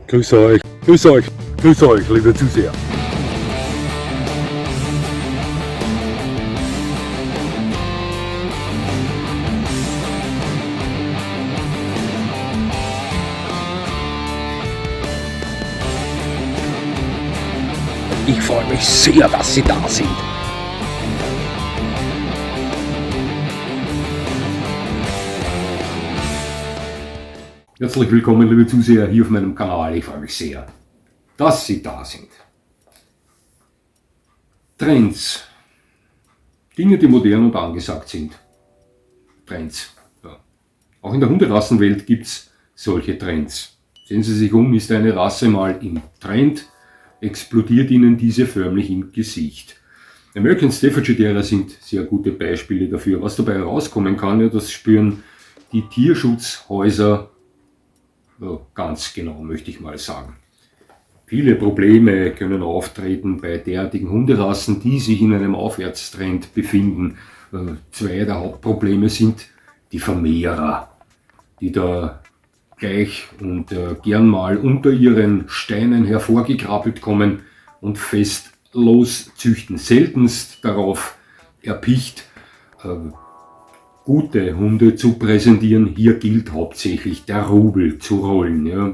Grüß euch, liebe Zuseher. Ich freue mich sehr, dass Sie da sind. Herzlich willkommen, liebe Zuseher, hier auf meinem Kanal. Ich freue mich sehr, dass Sie da sind. Trends. Dinge, die modern und angesagt sind. Trends. Ja. Auch in der Hunderassenwelt gibt es solche Trends. Sehen Sie sich um, ist eine Rasse mal im Trend, explodiert Ihnen diese förmlich im Gesicht. American Staffordshire Terrier sind sehr gute Beispiele dafür. Was dabei herauskommen kann, ja, das spüren die Tierschutzhäuser ganz genau, möchte ich mal sagen. Viele Probleme können auftreten bei derartigen Hunderassen, die sich in einem Aufwärtstrend befinden. Zwei der Hauptprobleme sind die Vermehrer, die da gleich und gern mal unter ihren Steinen hervorgekrabbelt kommen und fest loszüchten. Seltenst darauf erpicht, gute Hunde zu präsentieren. Hier gilt hauptsächlich der Rubel zu rollen. Ja.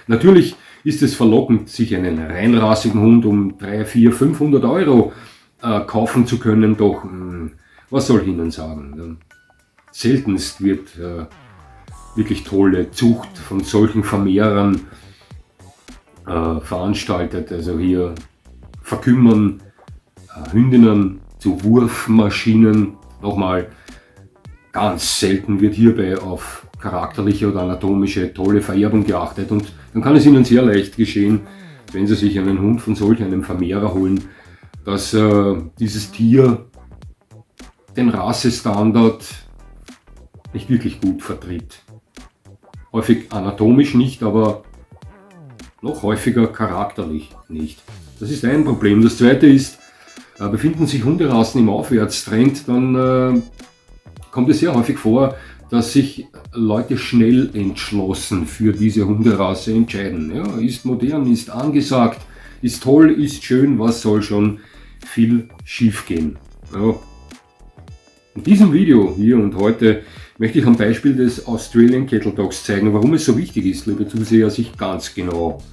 Natürlich ist es verlockend, sich einen reinrassigen Hund um 300, 400, 500 Euro kaufen zu können, doch was soll ich Ihnen sagen? Seltenst wird wirklich tolle Zucht von solchen Vermehrern veranstaltet. Also hier verkümmern Hündinnen zu Wurfmaschinen. Nochmal, ganz selten wird hierbei auf charakterliche oder anatomische tolle Vererbung geachtet, und dann kann es Ihnen sehr leicht geschehen, wenn Sie sich einen Hund von solch einem Vermehrer holen, dass dieses Tier den Rassestandard nicht wirklich gut vertritt. Häufig anatomisch nicht, aber noch häufiger charakterlich nicht. Das ist ein Problem. Das zweite ist, befinden sich Hunderassen im Aufwärtstrend, dann kommt es sehr häufig vor, dass sich Leute schnell entschlossen für diese Hunderasse entscheiden. Ja, ist modern, ist angesagt, ist toll, ist schön, was soll schon viel schief gehen. Ja. In diesem Video hier und heute möchte ich am Beispiel des Australian Cattle Dogs zeigen, warum es so wichtig ist, liebe Zuseher, sich ganz genau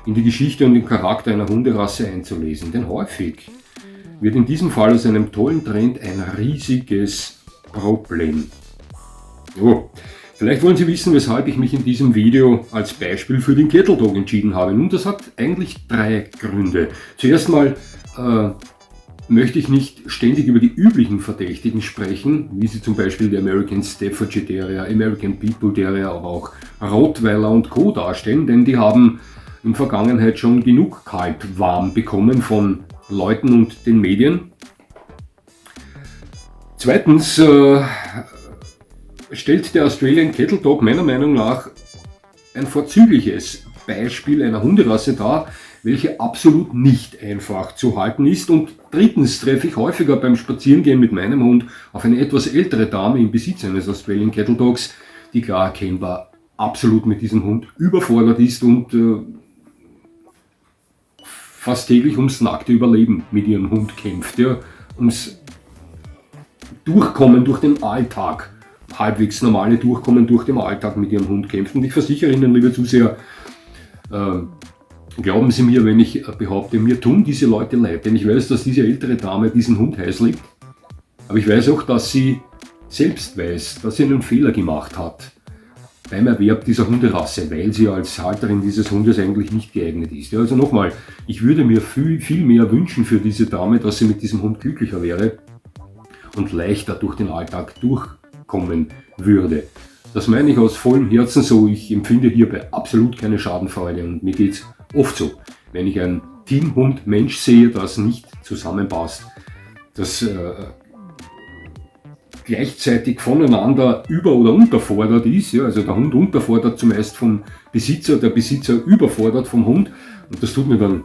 in die Geschichte und den Charakter einer Hunderasse einzulesen. Denn häufig wird in diesem Fall aus einem tollen Trend ein riesiges Problem. Jo. Vielleicht wollen Sie wissen, weshalb ich mich in diesem Video als Beispiel für den Cattle Dog entschieden habe. Nun, das hat eigentlich drei Gründe. Zuerst mal möchte ich nicht ständig über die üblichen Verdächtigen sprechen, wie sie zum Beispiel die American Staffordshire Terrier, American Pitbull Terrier, aber auch Rottweiler und Co. darstellen, denn die haben in der Vergangenheit schon genug kalt warm bekommen von Leuten und den Medien. Zweitens stellt der Australian Cattle Dog meiner Meinung nach ein vorzügliches Beispiel einer Hunderasse dar, welche absolut nicht einfach zu halten ist. Und drittens treffe ich häufiger beim Spazierengehen mit meinem Hund auf eine etwas ältere Dame im Besitz eines Australian Cattle Dogs, die klar erkennbar absolut mit diesem Hund überfordert ist und fast täglich ums nackte Überleben mit ihrem Hund kämpft, ja, ums Durchkommen durch den Alltag, halbwegs normale Durchkommen durch den Alltag mit ihrem Hund kämpft. Und ich versichere Ihnen, liebe Zuseher, glauben Sie mir, wenn ich behaupte, mir tun diese Leute leid, denn ich weiß, dass diese ältere Dame diesen Hund heiß liebt, aber ich weiß auch, dass sie selbst weiß, dass sie einen Fehler gemacht hat beim Erwerb dieser Hunderasse, weil sie als Halterin dieses Hundes eigentlich nicht geeignet ist. Ja, also nochmal, ich würde mir viel mehr wünschen für diese Dame, dass sie mit diesem Hund glücklicher wäre und leichter durch den Alltag durchkommen würde. Das meine ich aus vollem Herzen so. Ich empfinde hierbei absolut keine Schadenfreude, und mir geht es oft so, wenn ich ein Teamhund-Mensch sehe, das nicht zusammenpasst, das gleichzeitig voneinander über- oder unterfordert ist. Ja, also der Hund unterfordert zumeist vom Besitzer, der Besitzer überfordert vom Hund, und das tut mir dann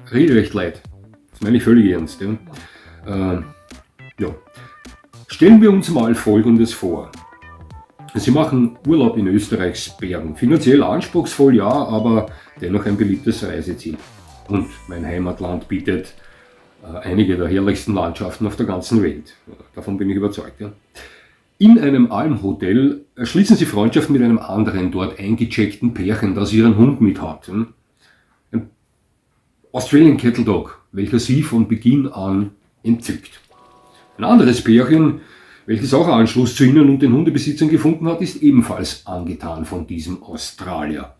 regelrecht leid. Das meine ich völlig ernst. Ja. Ja. Stellen wir uns mal Folgendes vor. Sie machen Urlaub in Österreichs Bergen. Finanziell anspruchsvoll, ja, aber dennoch ein beliebtes Reiseziel. Und mein Heimatland bietet einige der herrlichsten Landschaften auf der ganzen Welt. Davon bin ich überzeugt. Ja. In einem Almhotel schließen Sie Freundschaft mit einem anderen dort eingecheckten Pärchen, das ihren Hund mit hat. Ein Australian Cattle Dog, welcher Sie von Beginn an entzückt. Ein anderes Pärchen, welches auch Anschluss zu Ihnen und den Hundebesitzern gefunden hat, ist ebenfalls angetan von diesem Australier.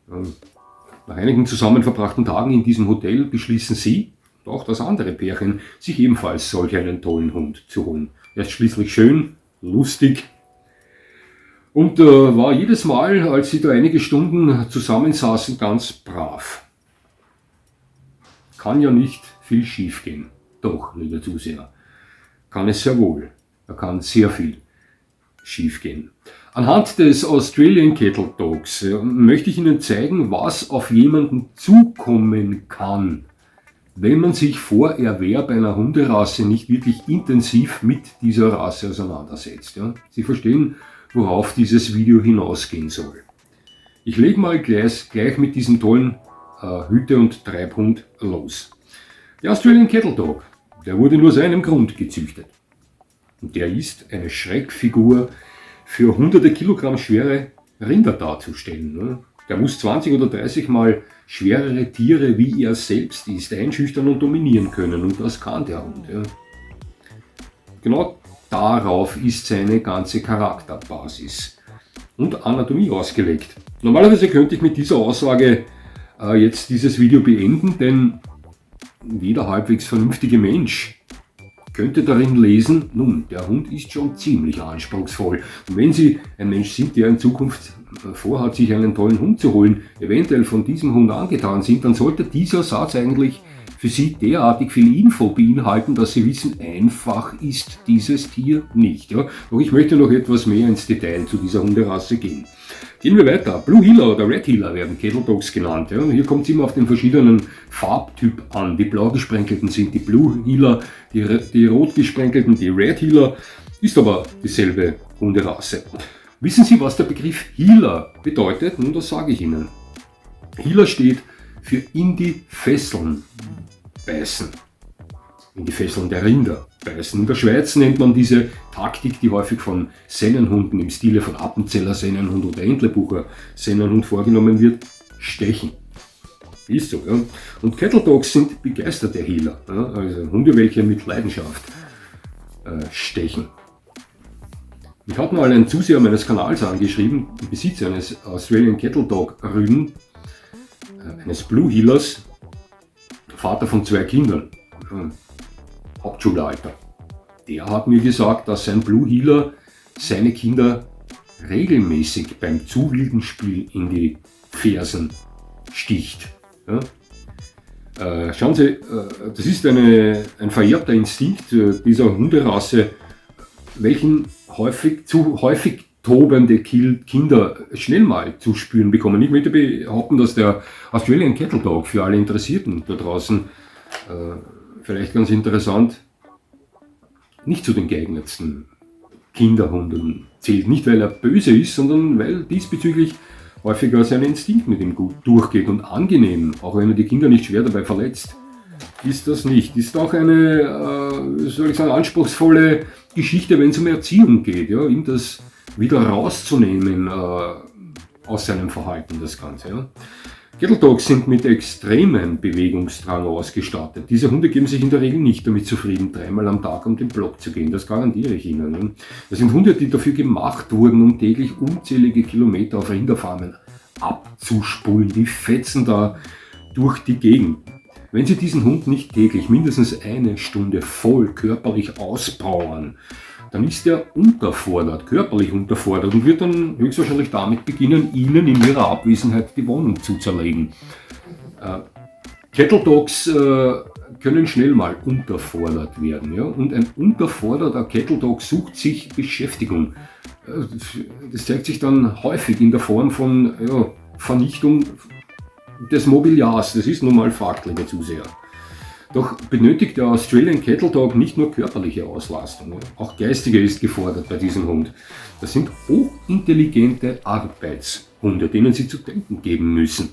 Nach einigen zusammen verbrachten Tagen in diesem Hotel beschließen Sie, und auch das andere Pärchen, sich ebenfalls solch einen tollen Hund zu holen. Er ist schließlich schön, lustig und war jedes Mal, als Sie da einige Stunden zusammensaßen, ganz brav. Kann ja nicht viel schief gehen. Doch, liebe Zuseher, kann es sehr wohl. Da kann sehr viel schief gehen. Anhand des Australian Cattle Dogs möchte ich Ihnen zeigen, was auf jemanden zukommen kann, wenn man sich vor Erwerb einer Hunderasse nicht wirklich intensiv mit dieser Rasse auseinandersetzt. Ja? Sie verstehen, worauf dieses Video hinausgehen soll. Ich lege mal gleich mit diesem tollen Hüte- und Treibhund los. Der Australian Cattle Dog, der wurde nur aus einem Grund gezüchtet. Und der ist eine Schreckfigur für hunderte Kilogramm schwere Rinder darzustellen. Ne? Der muss 20 oder 30 Mal schwerere Tiere, wie er selbst ist, einschüchtern und dominieren können. Und das kann der Hund. Ja. Genau darauf ist seine ganze Charakterbasis und Anatomie ausgelegt. Normalerweise könnte ich mit dieser Aussage jetzt dieses Video beenden, denn jeder halbwegs vernünftige Mensch könnte darin lesen, nun, der Hund ist schon ziemlich anspruchsvoll. Und wenn Sie ein Mensch sind, der in Zukunft vorhat, sich einen tollen Hund zu holen, eventuell von diesem Hund angetan sind, dann sollte dieser Satz eigentlich für Sie derartig viel Info beinhalten, dass Sie wissen, einfach ist dieses Tier nicht. Ja? Doch ich möchte noch etwas mehr ins Detail zu dieser Hunderasse gehen. Gehen wir weiter. Blue Heeler oder Red Heeler werden Cattle Dogs genannt. Ja? Hier kommt es immer auf den verschiedenen Farbtyp an. Die blau gesprenkelten sind die Blue Heeler, die rot gesprenkelten die Red Heeler, ist aber dieselbe Hunderasse. Wissen Sie, was der Begriff Heeler bedeutet? Nun, das sage ich Ihnen. Heeler steht für in die Fesseln beißen. In die Fesseln der Rinder beißen. In der Schweiz nennt man diese Taktik, die häufig von Sennenhunden im Stile von Appenzeller Sennenhund oder Entlebucher Sennenhund vorgenommen wird, stechen. Ist so, ja. Und Cattle Dogs sind begeisterte Heeler, ja? Also Hunde, welche mit Leidenschaft stechen. Ich hatte mal einen Zuseher meines Kanals angeschrieben, im Besitz eines Australian Cattle Dog Rüden, eines Blue Heelers, Vater von 2 Kindern, Hauptschulalter. Der hat mir gesagt, dass sein Blue Heeler seine Kinder regelmäßig beim zu wilden Spiel in die Fersen sticht. Ja? Schauen Sie, das ist ein vererbter Instinkt dieser Hunderasse, welchen zu häufig tobende Kinder schnell mal zu spüren bekommen. Ich möchte behaupten, dass der Australian Cattle Dog für alle Interessierten da draußen vielleicht ganz interessant nicht zu den geeignetsten Kinderhunden zählt. Nicht, weil er böse ist, sondern weil diesbezüglich häufiger sein Instinkt mit ihm gut durchgeht und angenehm, auch wenn er die Kinder nicht schwer dabei verletzt, ist das nicht. Ist auch eine, soll ich sagen, anspruchsvolle Geschichte, wenn es um Erziehung geht, ja, ihm das wieder rauszunehmen aus seinem Verhalten, das Ganze. Ja. Cattle Dogs sind mit extremem Bewegungsdrang ausgestattet. Diese Hunde geben sich in der Regel nicht damit zufrieden, 3-mal am Tag um den Block zu gehen. Das garantiere ich Ihnen. Ne. Das sind Hunde, die dafür gemacht wurden, um täglich unzählige Kilometer auf Rinderfarmen abzuspulen. Die fetzen da durch die Gegend. Wenn Sie diesen Hund nicht täglich mindestens 1 Stunde voll körperlich auspowern, dann ist er unterfordert, körperlich unterfordert und wird dann höchstwahrscheinlich damit beginnen, Ihnen in Ihrer Abwesenheit die Wohnung zu zerlegen. Cattle Dogs können schnell mal unterfordert werden. Ja? Und ein unterforderter Cattle Dog sucht sich Beschäftigung. Das zeigt sich dann häufig in der Form von Vernichtung des Mobiliars. Das ist nun mal Fakt, liebe Zuseher. Doch benötigt der Australian Cattle Dog nicht nur körperliche Auslastung, auch geistige ist gefordert bei diesem Hund. Das sind hochintelligente Arbeitshunde, denen Sie zu denken geben müssen.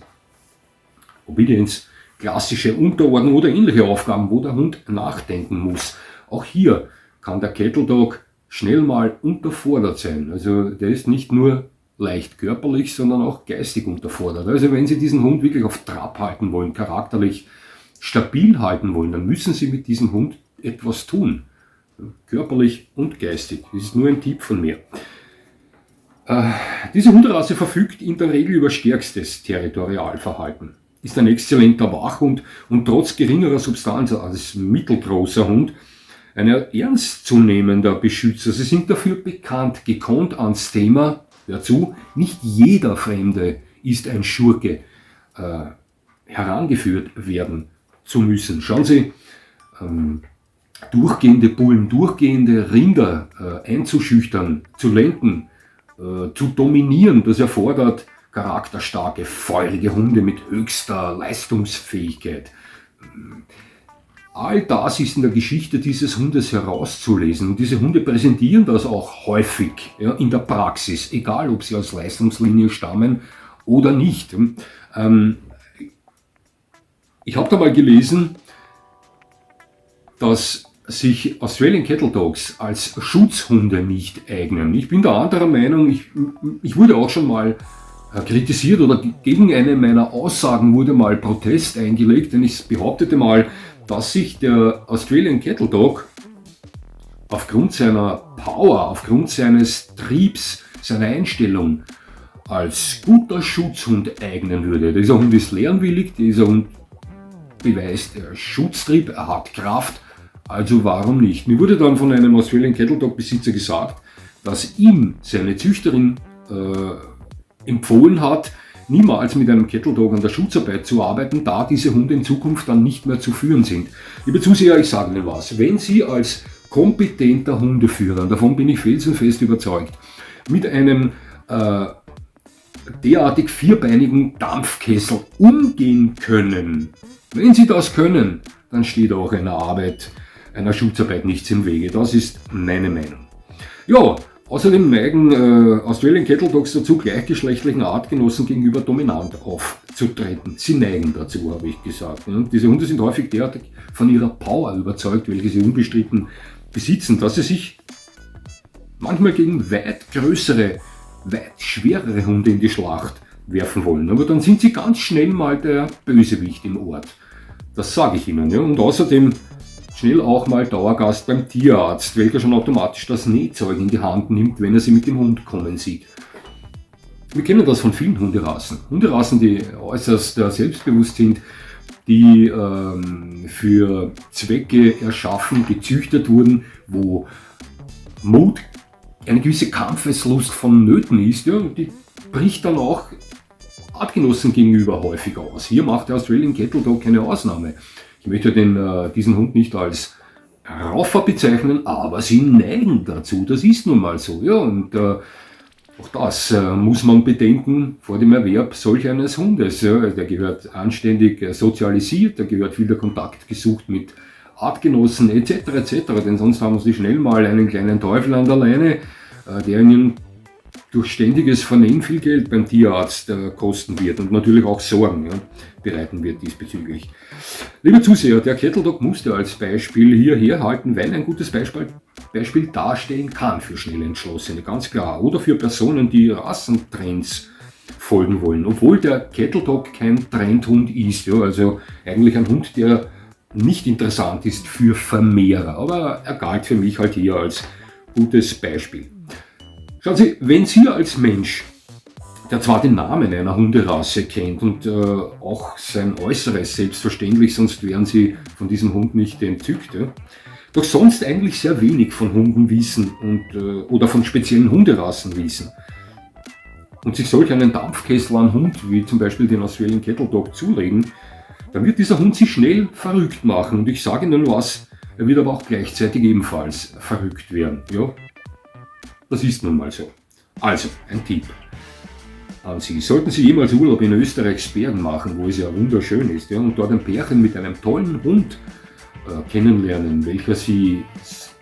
Obedienz, klassische Unterordnung oder ähnliche Aufgaben, wo der Hund nachdenken muss. Auch hier kann der Cattle Dog schnell mal unterfordert sein. Also der ist nicht nur leicht körperlich, sondern auch geistig unterfordert. Also wenn Sie diesen Hund wirklich auf Trab halten wollen, charakterlich stabil halten wollen, dann müssen Sie mit diesem Hund etwas tun. Körperlich und geistig. Das ist nur ein Tipp von mir. Diese Hunderasse verfügt in der Regel über stärkstes Territorialverhalten. Ist ein exzellenter Wachhund und trotz geringerer Substanz als mittelgroßer Hund ein ernstzunehmender Beschützer. Sie sind dafür bekannt, gekonnt ans Thema, dazu, nicht jeder Fremde ist ein Schurke, herangeführt werden zu müssen. Schauen Sie, durchgehende Bullen, durchgehende Rinder einzuschüchtern, zu lenken, zu dominieren, das erfordert charakterstarke, feurige Hunde mit höchster Leistungsfähigkeit. All das ist in der Geschichte dieses Hundes herauszulesen. Und diese Hunde präsentieren das auch häufig in der Praxis, egal ob sie aus Leistungslinie stammen oder nicht. Ich habe da mal gelesen, dass sich Australian Cattle Dogs als Schutzhunde nicht eignen. Ich bin da anderer Meinung, ich wurde auch schon mal kritisiert oder gegen eine meiner Aussagen wurde mal Protest eingelegt, denn ich behauptete mal, dass sich der Australian Cattle Dog aufgrund seiner Power, aufgrund seines Triebs, seiner Einstellung als guter Schutzhund eignen würde. Dieser Hund ist lernwillig, dieser Hund beweist Schutztrieb, er hat Kraft, also warum nicht? Mir wurde dann von einem Australian Cattle Dog Besitzer gesagt, dass ihm seine Züchterin empfohlen hat, niemals mit einem Cattle Dog an der Schutzarbeit zu arbeiten, da diese Hunde in Zukunft dann nicht mehr zu führen sind. Liebe Zuseher, ich sage Ihnen was, wenn Sie als kompetenter Hundeführer, davon bin ich felsenfest überzeugt, mit einem derartig vierbeinigen Dampfkessel umgehen können, wenn Sie das können, dann steht auch einer Schutzarbeit nichts im Wege. Das ist meine Meinung. Ja, außerdem neigen Australian Cattle Dogs dazu, gleichgeschlechtlichen Artgenossen gegenüber dominant aufzutreten. Sie neigen dazu, habe ich gesagt. Diese Hunde sind häufig derartig von ihrer Power überzeugt, welche sie unbestritten besitzen, dass sie sich manchmal gegen weit größere, weit schwerere Hunde in die Schlacht werfen wollen. Aber dann sind sie ganz schnell mal der Bösewicht im Ort. Das sage ich Ihnen. Ja. Und außerdem schnell auch mal Dauergast beim Tierarzt, welcher schon automatisch das Nähzeug in die Hand nimmt, wenn er sie mit dem Hund kommen sieht. Wir kennen das von vielen Hunderassen. Hunderassen, die äußerst selbstbewusst sind, die für Zwecke erschaffen, gezüchtet wurden, wo Mut, eine gewisse Kampfeslust vonnöten ist, ja, die bricht dann auch Artgenossen gegenüber häufig aus. Hier macht der Australian Cattle Dog keine Ausnahme. Ich möchte diesen Hund nicht als Raufer bezeichnen, aber sie neigen dazu. Das ist nun mal so. Ja, und auch das muss man bedenken vor dem Erwerb solch eines Hundes. Ja. Der gehört anständig sozialisiert, der gehört viel der Kontakt gesucht mit Artgenossen etc. etc. Denn sonst haben sie schnell mal einen kleinen Teufel an der Leine, der ihnen durch ständiges Vernehmen viel Geld beim Tierarzt kosten wird und natürlich auch Sorgen bereiten wird diesbezüglich. Liebe Zuseher, der Cattle Dog musste als Beispiel hierher halten, weil ein gutes Beispiel darstellen kann für schnell Entschlossene, ganz klar. Oder für Personen, die Rassentrends folgen wollen. Obwohl der Cattle Dog kein Trendhund ist, ja, also eigentlich ein Hund, der nicht interessant ist für Vermehrer, aber er galt für mich halt hier als gutes Beispiel. Schauen Sie, wenn Sie als Mensch, der zwar den Namen einer Hunderasse kennt und auch sein Äußeres selbstverständlich, sonst wären Sie von diesem Hund nicht entzückt, ja, doch sonst eigentlich sehr wenig von Hunden wissen oder von speziellen Hunderassen wissen und sich solch einen Dampfkessel an Hund, wie zum Beispiel den Australian Cattle Dog, zulegen, dann wird dieser Hund sich schnell verrückt machen. Und ich sage Ihnen was, er wird aber auch gleichzeitig ebenfalls verrückt werden. Ja, das ist nun mal so. Also, ein Tipp an Sie. Sollten Sie jemals Urlaub in Österreichs Bergen machen, wo es ja wunderschön ist, ja, und dort ein Pärchen mit einem tollen Hund kennenlernen, welcher sie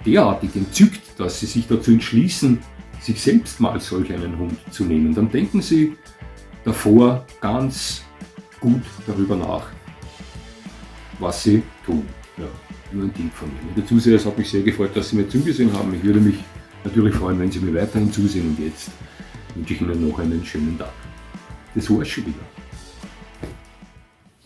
derartig entzückt, dass sie sich dazu entschließen, sich selbst mal solch einen Hund zu nehmen, dann denken Sie davor ganz gut darüber nach, was Sie tun. Ja, nur ein Tipp von mir. Liebe Zuseher, es hat mich sehr gefreut, dass Sie mir zugesehen haben. Ich würde mich natürlich freuen, wenn Sie mir weiterhin zusehen, und jetzt wünsche ich Ihnen noch einen schönen Tag. Das war's schon wieder.